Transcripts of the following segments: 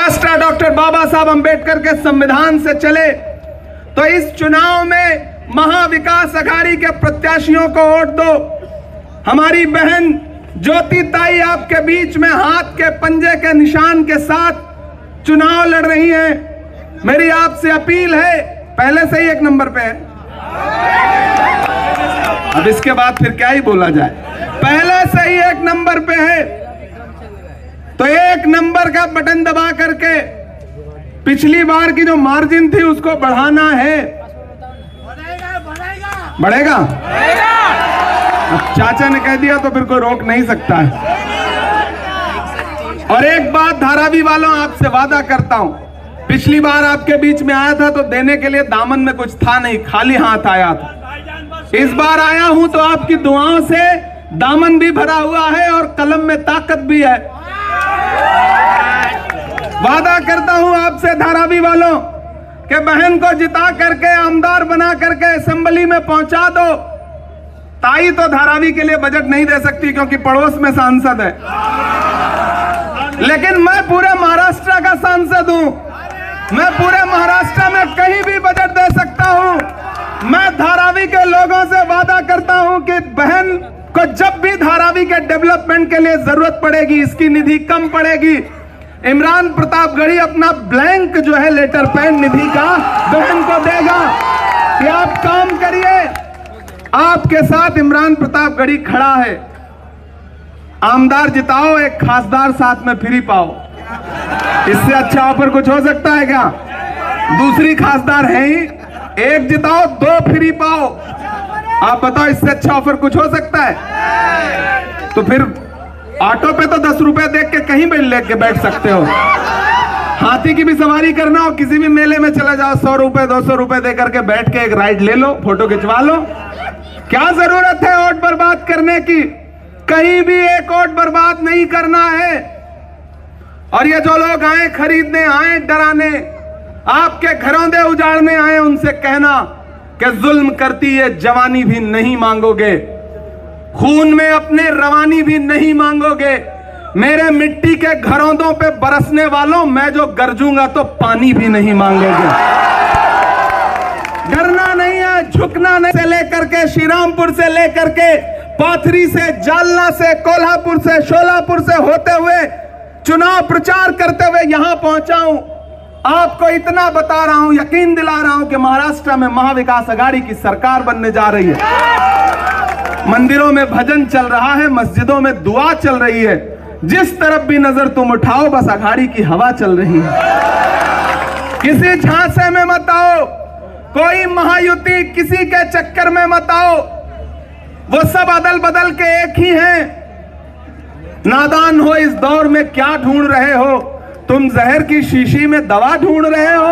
राष्ट्र डॉक्टर बाबा साहब अंबेडकर के संविधान से चले तो इस चुनाव में महाविकास अघाड़ी के प्रत्याशियों को वोट दो। हमारी बहन ज्योति ताई आपके बीच में हाथ के पंजे के निशान के साथ चुनाव लड़ रही हैं। मेरी आपसे अपील है, पहले से ही एक नंबर पे है, अब इसके बाद फिर क्या ही बोला जाए, पहले से ही एक नंबर पे है, तो एक नंबर का बटन दबा करके पिछली बार की जो मार्जिन थी उसको बढ़ाना है। बढ़ेगा? अब चाचा ने कह दिया तो फिर कोई रोक नहीं सकता है। और एक बात धारावी वालों, आपसे वादा करता हूं, पिछली बार आपके बीच में आया था तो देने के लिए दामन में कुछ था नहीं, खाली हाथ आया था। इस बार आया हूं तो आपकी दुआओं से दामन भी भरा हुआ है और कलम में ताकत भी है। वादा करता हूं आपसे धारावी वालों कि बहन को जिता करके आमदार बना करके असेंबली में पहुंचा दो। ताई तो धारावी के लिए बजट नहीं दे सकती क्योंकि पड़ोस में सांसद है, लेकिन मैं पूरे महाराष्ट्र का सांसद हूं, मैं पूरे महाराष्ट्र में कहीं भी बजट दे सकता हूं। मैं धारावी के लोगों से वादा करता हूं कि बहन को जब भी धारावी के डेवलपमेंट के लिए जरूरत पड़ेगी, इसकी निधि कम पड़ेगी, इमरान प्रतापगढ़ी अपना ब्लैंक जो है लेटर पैड निधि का बहन को देगा कि आप काम करिए। आपके साथ इमरान प्रतापगढ़ी खड़ा है, आमदार जिताओ, एक खासदार साथ में फ्री पाओ। इससे अच्छा ऑफर कुछ हो सकता है क्या? दूसरी खासदार है ही, एक जिताओ दो फ्री पाओ। आप बताओ इससे अच्छा ऑफर कुछ हो सकता है? तो फिर ऑटो पे तो 10 रुपए देख के कहीं भी लेके बैठ सकते हो। हाथी की भी सवारी करना हो, किसी भी मेले में चला जाओ, 100 रुपए 200 रुपए दे करके बैठ के एक राइड ले लो, फोटो खिंचवा लो। क्या जरूरत है वोट बर्बाद करने की? कहीं भी एक वोट बर्बाद नहीं करना है। और ये जो लोग आए खरीदने, आए डराने, आपके घरों दे उजाड़ने आए, उनसे कहना कि जुल्म करती है जवानी भी नहीं मांगोगे, खून में अपने रवानी भी नहीं मांगोगे। मेरे मिट्टी के घरौंदों पे बरसने वालों, मैं जो गरजूंगा तो पानी भी नहीं मांगोगे। डरना नहीं है, झुकना नहीं। से लेकर के श्रीरामपुर से लेकर के पाथरी से, जालना से, कोल्हापुर से, शोलापुर से होते हुए चुनाव प्रचार करते हुए यहां पहुंचा हूं। आपको इतना बता रहा हूं, यकीन दिला रहा हूं कि महाराष्ट्र में महाविकास अघाड़ी की सरकार बनने जा रही है। मंदिरों में भजन चल रहा है, मस्जिदों में दुआ चल रही है, जिस तरफ भी नजर तुम उठाओ बस अघाड़ी की हवा चल रही है। किसी झांसे में मत आओ, कोई महायुति किसी के चक्कर में मत आओ, वो सब अदल बदल के एक ही हैं। नादान हो इस दौर में क्या ढूंढ रहे हो? तुम जहर की शीशी में दवा ढूंढ रहे हो?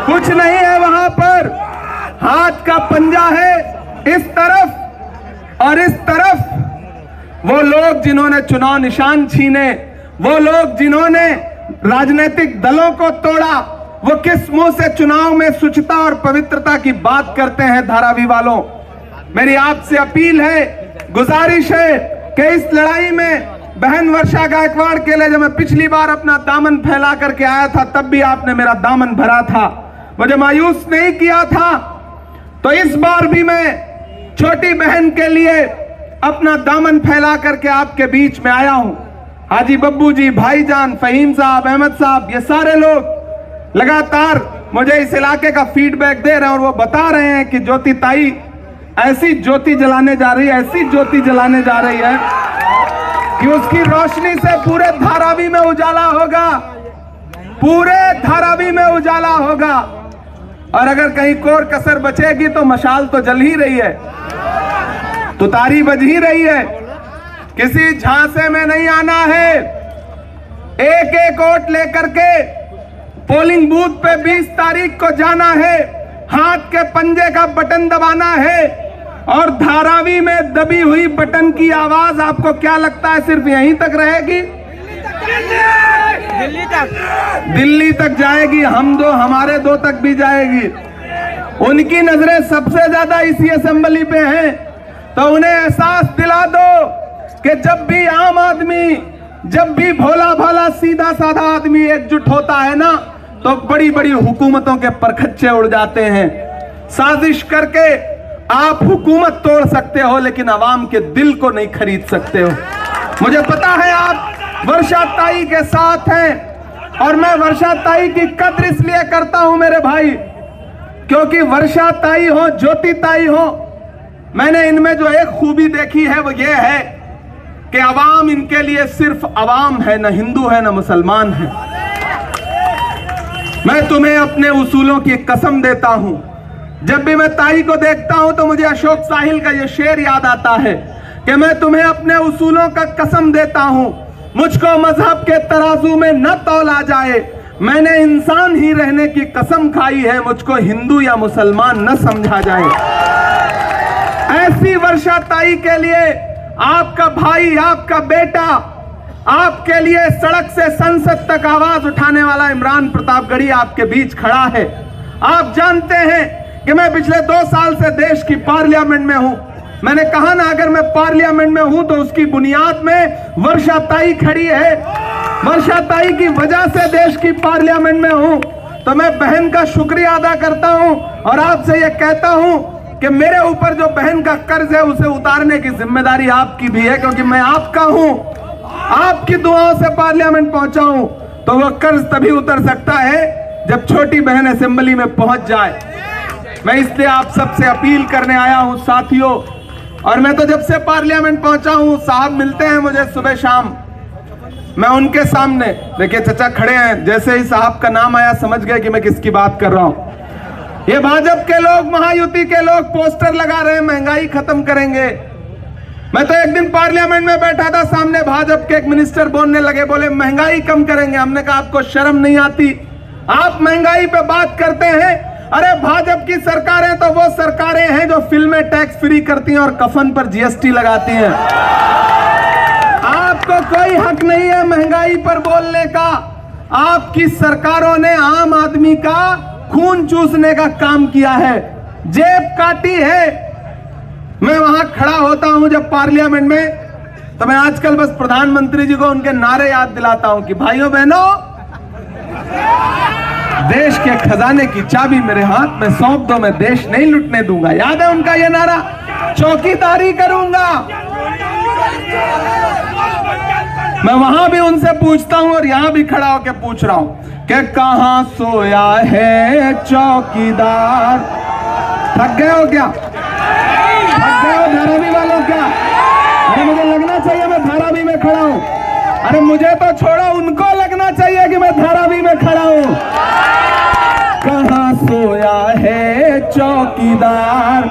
कुछ नहीं है वहां पर, हाथ का पंजा है इस तरफ और इस तरफ। वो लोग जिन्होंने चुनाव निशान छीने, वो लोग जिन्होंने राजनीतिक दलों को तोड़ा, वो किस मुंह से चुनाव में शुचिता और पवित्रता की बात करते हैं? धारावी वालों, मेरी आपसे अपील है, गुजारिश है कि इस लड़ाई में बहन वर्षा गायकवाड़ के लिए, जब मैं पिछली बार अपना दामन फैला करके आया था तब भी आपने मेरा दामन भरा था, मुझे मायूस नहीं किया था, तो इस बार भी मैं छोटी बहन के लिए अपना दामन फैला करके आपके बीच में आया हूं। हाजी बब्बू जी, भाईजान, फहीम साहब, अहमद साहब, ये सारे लोग लगातार मुझे इस इलाके का फीडबैक दे रहे हैं और वो बता रहे हैं कि ज्योति ताई ऐसी ज्योति जलाने जा रही है, ऐसी ज्योति जलाने जा रही है कि उसकी रोशनी से पूरे धारावी में उजाला होगा, पूरे धारावी में उजाला होगा। और अगर कहीं कोर कसर बचेगी तो मशाल तो जल ही रही है, तुतारी बज ही रही है। किसी झांसे में नहीं आना है, एक एक वोट लेकर के पोलिंग बूथ पे 20 तारीख को जाना है, हाथ के पंजे का बटन दबाना है और धारावी में दबी हुई बटन की आवाज आपको क्या लगता है सिर्फ यहीं तक रहेगी? दिल्ली तक जाएगी, हमारे दो तक भी जाएगी। उनकी नजरें सबसे ज्यादा इसी असेंबली पे हैं, तो उन्हें एहसास दिला दो कि जब भी आम आदमी जब भी भोला भाला सीधा साधा आदमी एकजुट होता है ना, तो बड़ी बड़ी हुकूमतों के परखच्चे उड़ जाते हैं। साजिश करके आप हुकूमत तोड़ सकते हो, लेकिन आवाम के दिल को नहीं खरीद सकते हो। मुझे पता है आप वर्षा ताई के साथ हैं, और मैं वर्षा ताई की कद्र इसलिए करता हूं मेरे भाई, क्योंकि वर्षा ताई हो, ज्योति ताई हो, मैंने इनमें जो एक खूबी देखी है वो ये है कि अवाम इनके लिए सिर्फ अवाम है, न हिंदू है न मुसलमान है। मैं तुम्हें अपने उसूलों की कसम देता हूं, जब भी मैं ताई को देखता हूं तो मुझे अशोक साहिल का ये शेर याद आता है कि मैं तुम्हें अपने उसूलों का कसम देता हूं, मुझको मजहब के तराजू में न तौला जाए, मैंने इंसान ही रहने की कसम खाई है, मुझको हिंदू या मुसलमान न समझा जाए। ऐसी वर्षा ताई के लिए आपका भाई, आपका बेटा, आपके लिए सड़क से संसद तक आवाज उठाने वाला इमरान प्रतापगढ़ी आपके बीच खड़ा है। आप जानते हैं कि मैं पिछले 2 साल से देश की पार्लियामेंट में हूं। मैंने कहा ना, अगर मैं पार्लियामेंट में हूं तो उसकी बुनियाद में वर्षा ताई खड़ी है। वर्षा ताई की वजह से देश की पार्लियामेंट में हूं, तो मैं बहन का शुक्रिया अदा करता हूं और आपसे यह कहता हूं कि मेरे ऊपर जो बहन का कर्ज है उसे उतारने की जिम्मेदारी आपकी भी है, क्योंकि मैं आपका हूं। आपकी दुआओं से पार्लियामेंट पहुंचा हूं, तो वह कर्ज तभी उतर सकता है जब छोटी बहन असेंबली में पहुंच जाए। मैं इसलिए आप सबसे अपील करने आया हूं साथियों, और मैं तो जब से पार्लियामेंट पहुंचा हूं, साहब मिलते हैं मुझे सुबह शाम, मैं उनके सामने, देखिए चचा खड़े हैं, जैसे ही साहब का नाम आया समझ गए कि मैं किसकी बात कर रहा हूं। ये भाजपा के लोग, महायुति के लोग पोस्टर लगा रहे हैं, महंगाई खत्म करेंगे। मैं तो एक दिन पार्लियामेंट में बैठा था, सामने भाजपा के एक मिनिस्टर बोलने लगे, बोले महंगाई कम करेंगे। हमने कहा आपको शर्म नहीं आती, आप महंगाई पे बात करते हैं? अरे भाजपा की सरकारें तो वो सरकारें हैं जो फिल्में टैक्स फ्री करती हैं और कफन पर जीएसटी लगाती हैं। आपको कोई हक नहीं है महंगाई पर बोलने का। आपकी सरकारों ने आम आदमी का खून चूसने का काम किया है, जेब काटी है। मैं वहां खड़ा होता हूं जब पार्लियामेंट में, तो मैं आजकल बस प्रधानमंत्री जी को उनके नारे याद दिलाता हूं कि भाइयों बहनों, देश के खजाने की चाबी मेरे हाथ में सौंप दो, मैं देश नहीं लुटने दूंगा। याद है उनका ये नारा? चौकीदारी करूंगा। मैं वहां भी उनसे पूछता हूं और यहां भी खड़ा होकर पूछ रहा हूं कि कहां सोया है चौकीदार? थक गए हो क्या? थक गए हो धारावी वालों क्या? अरे मुझे लगना चाहिए मैं धारावी में खड़ा हूं। अरे मुझे तो छोड़ो, उनको लगना चाहिए कि मैं धारावी में खड़ा हूं। कहां सोया है चौकीदार?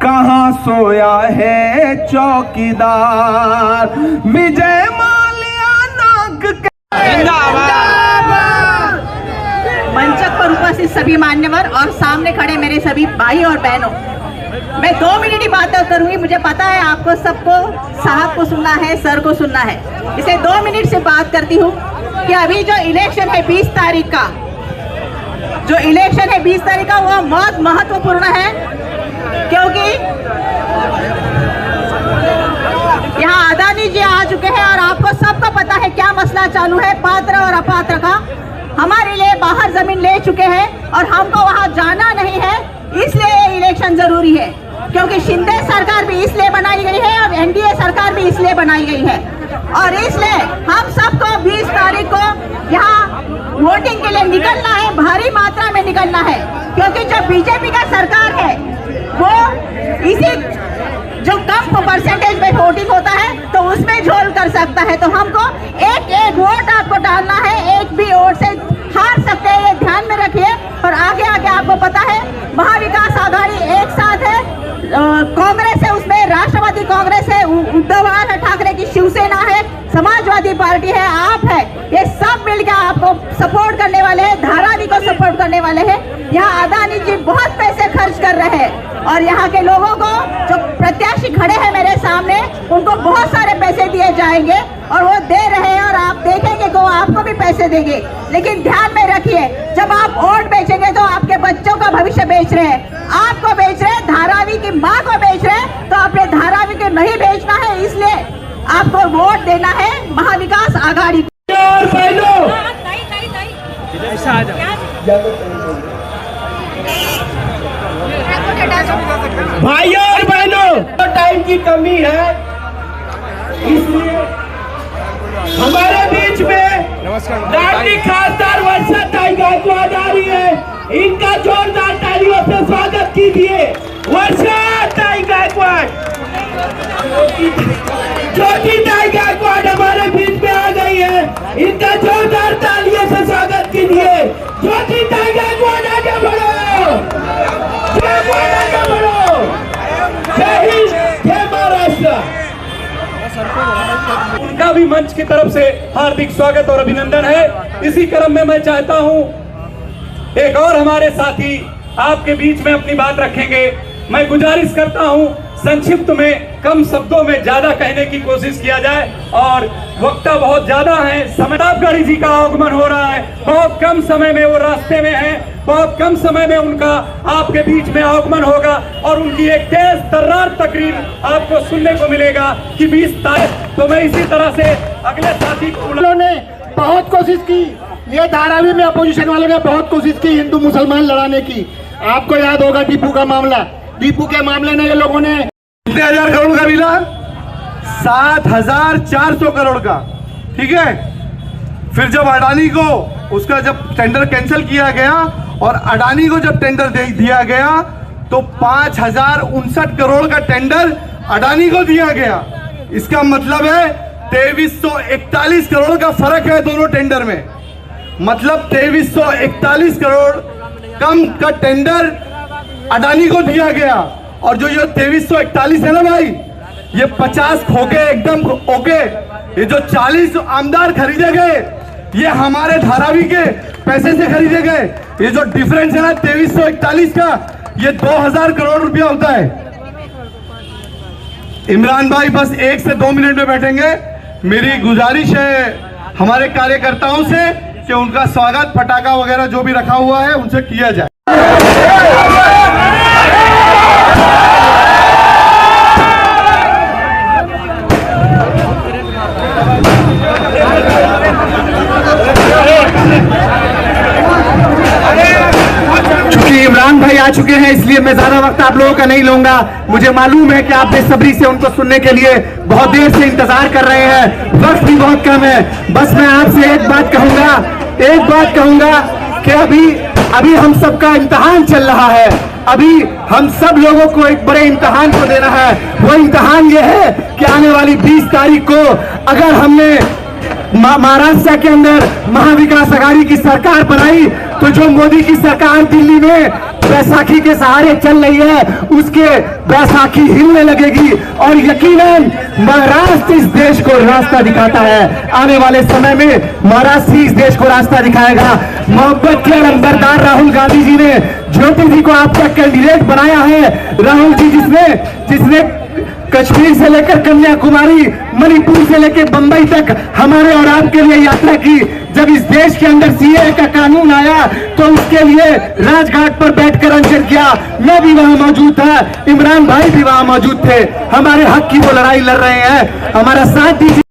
कहां सोया है चौकीदार? विजय माल्या नाग के मंच पर उपस्थित सभी मान्यवर और सामने खड़े मेरे सभी भाई और बहनों, मैं 2 मिनट ही बातें करूंगी। मुझे पता है आपको सबको साहब को सुनना है, सर को सुनना है, इसे 2 मिनट से बात करती हूँ कि अभी जो इलेक्शन है 20 तारीख का, जो इलेक्शन है 20 तारीख का, वो बहुत महत्वपूर्ण है, क्योंकि यहाँ अदानी जी आ चुके हैं और आपको सबको पता है क्या मसला चालू है पात्र और अपात्र का। हमारे लिए बाहर जमीन ले चुके हैं और हमको वहाँ जाना नहीं है, इसलिए इलेक्शन जरूरी है। क्योंकि शिंदे सरकार भी इसलिए बनाई गई है और एनडीए सरकार भी इसलिए बनाई गई है, और इसलिए हम सबको 20 तारीख को यहाँ वोटिंग के लिए निकलना है, भारी मात्रा में निकलना है। क्योंकि जो बीजेपी का सरकार है वो इसी जो कम परसेंटेज में वोटिंग होता है तो उसमें झोल कर सकता है। तो हमको एक एक वोट आपको डालना है, एक भी वोट से हार सकते हैं, ये ध्यान में रखिए। और आगे आगे आपको पता है महाविकास आघाड़ी एक साथ है, कांग्रेस है, उसमें राष्ट्रवादी कांग्रेस है, उद्धव ठाकरे की शिवसेना है, समाजवादी पार्टी है, आप है, ये सब मिलकर आपको सपोर्ट करने वाले हैं, धारावी को सपोर्ट करने वाले हैं। यहाँ अदानी जी बहुत पैसे खर्च कर रहे हैं और यहाँ के लोगों को जो प्रत्याशी खड़े हैं मेरे सामने, उनको बहुत सारे पैसे दिए जाएंगे और वो दे रहे हैं और आप देखेंगे कि वो आपको भी पैसे देंगे। लेकिन ध्यान में रखिए, जब आप वोट बेचेंगे तो आपके बच्चों का भविष्य बेच रहे हैं, आपको बेच रहे हैं, धारावी की माँ को बेच रहे हैं, तो अपने धारावी को नहीं बेचना है। इसलिए आपको वोट देना है महाविकास आघाड़ी को। और बहनों, भाइयों और बहनों, तो टाइम की कमी है, इसलिए हमारे बीच में लाडली खासदार वर्षा ताई गायकवाड़ आ रही है। इनका जोरदार तालियों से स्वागत कीजिए। वर्षा ताई गायकवाड़, ज्योति ताई गायकवाड़ हमारे बीच में आ गई है। इनका जोरदार तालियों से स्वागत कीजिए। ज्योति ताई गायकवाड़ आगे बढ़ो, आगे बढ़ो। जय हिंद, जय महाराष्ट्र। उनका भी मंच की तरफ से हार्दिक स्वागत और अभिनंदन है। इसी क्रम में मैं चाहता हूं एक और हमारे साथी आपके बीच में अपनी बात रखेंगे। मैं गुजारिश करता हूं संक्षिप्त में, कम शब्दों में ज्यादा कहने की कोशिश किया जाए और वक्ता बहुत ज्यादा है। प्रतापगढ़ी जी का आगमन हो रहा है, बहुत कम समय में वो रास्ते में है, बहुत कम समय में उनका आपके बीच में आगमन होगा और उनकी एक तेज तर्रार तकरीर आपको सुनने को मिलेगा कि 20 तारीख। तो मैं इसी तरह से अगले साथी को ने बहुत कोशिश की, ये धारावी में अपोजिशन वालों ने बहुत कोशिश की हिंदू मुसलमान लड़ाने की। आपको याद होगा टीपू का मामला, टीपू के मामले में ये लोगों ने कितने हजार करोड़ का मिला? 7,400 करोड़ का। ठीक है, फिर जब अडानी को उसका जब टेंडर कैंसिल किया गया और अडानी को जब टेंडर दे दिया गया तो 5,059 करोड़ का टेंडर अडानी को दिया गया। इसका मतलब है 2341 करोड़ का फर्क है दोनों टेंडर में। मतलब 2341 करोड़ कम का टेंडर अडानी को दिया गया और जो ये 2341 है ना भाई, ये 50 खोके एकदम ओके। ये जो 40 आमदार खरीदे गए ये हमारे धारावी के पैसे से खरीदे गए। ये जो डिफरेंस है ना 2341 का, ये 2000 करोड़ रुपया होता है। इमरान भाई बस 1 से 2 मिनट में बैठेंगे। मेरी गुजारिश है हमारे कार्यकर्ताओं से कि उनका स्वागत पटाखा वगैरह जो भी रखा हुआ है उनसे किया जाए। इमरान भाई आ चुके हैं इसलिए मैं ज्यादा वक्त आप लोगों का नहीं लूंगा। मुझे मालूम है कि आप बेसब्री से उनको सुनने के लिए बहुत देर से इंतजार कर रहे हैं, वक्त भी बहुत कम है। बस मैं आपसे एक बात कहूंगा कि अभी हम सबका इम्तिहान चल रहा है। अभी हम सब लोगों को एक बड़े इम्तिहान को देना है। वो इम्तिहान ये है कि आने वाली 20 तारीख को अगर हमने महाराष्ट्र के अंदर महाविकास आघाड़ी की सरकार बनाई तो जो मोदी की सरकार दिल्ली में बैसाखी के सहारे चल रही है उसके बैसाखी हिलने लगेगी और यकीनन महाराष्ट्र इस देश को रास्ता दिखाता है। आने वाले समय में महाराष्ट्र ही इस देश को रास्ता दिखाएगा। मोहब्बत के नंबरदार राहुल गांधी जी ने ज्योति जी को आपका कैंडिडेट बनाया है। राहुल जी जिसने कश्मीर से लेकर कन्याकुमारी, मणिपुर से लेकर बंबई तक हमारे और आपके लिए यात्रा की। जब इस देश के अंदर सीएए का कानून आया तो उसके लिए राजघाट पर बैठकर अनशन किया। मैं भी वहां मौजूद था, इमरान भाई भी वहां मौजूद थे। हमारे हक की वो लड़ाई लड़ रहे हैं, हमारा साथ दीजिए।